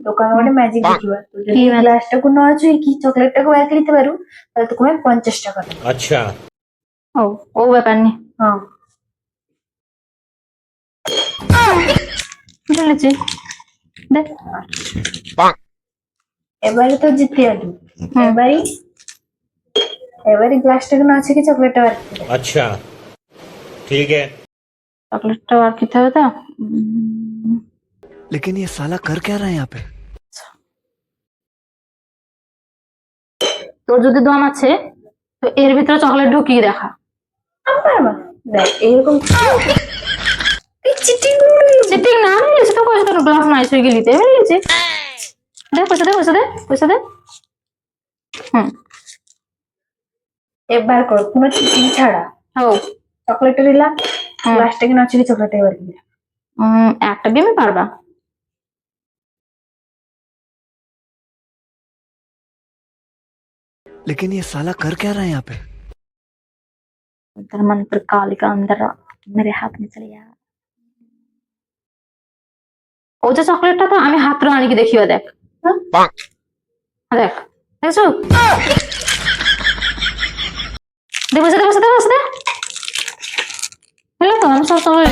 দোকানে ଗୋଟେ ମ୍ୟାଜିକ ଦେଖିବା ତୁ ଯଦି ଗ୍ଲାସଟାକୁ ନ ଛୁଇଁକି ଚକୋଲେଟଟାକୁ ବାହାର କରିତେ ପାରୁ ତାହେଲେ তোকে আমি 50 টাকা দেব। अच्छा ହଉ କୋଉ ବେପାର ନି ହଁ ମିଳୁଛି ଦେ এবারে তো জিতে গেলি এবারে গ্লাসটাকে না ছুঁয়ে চকলেটটা বাହାର କରିতে अच्छा ठीक है ଚକୋଲେଟଟା ବାକି ଥାଉ ତ लेकिन ये साला कर क्या रहा है यहाँ पे? তোর যদি দম আছে তো এর ভিতরে চকলেট ঢুকিয়ে দেখা আমি পারবা দেখ এরকম এই চিটিং করবি চিটিং না মিলেছে তো পয়সা তোর গ্লাস নাই ছুঁয়ে গেলিতে মিলেছে দে পয়সা দে পয়সা দে পয়সা দে একবার কর কোনো চিটিং ছাড়া হও চকলেটটা দিলাম গ্লাসটাকে না ছুঁয়ে চকলেটটা বাହାର করলাম একটা গেমে পারবা लेकिन ये साला कर क्या रहा है यहाँ पे? तेरा मन पर काली का अंदर मेरे हाथ में चले जा ও যে চকলেটটা তো আমি হাতরে আনিকি দেখিও দেখ দেখ দেখছো দে বসে দে বসে দে বসে দে হলো তো আমি সব সময়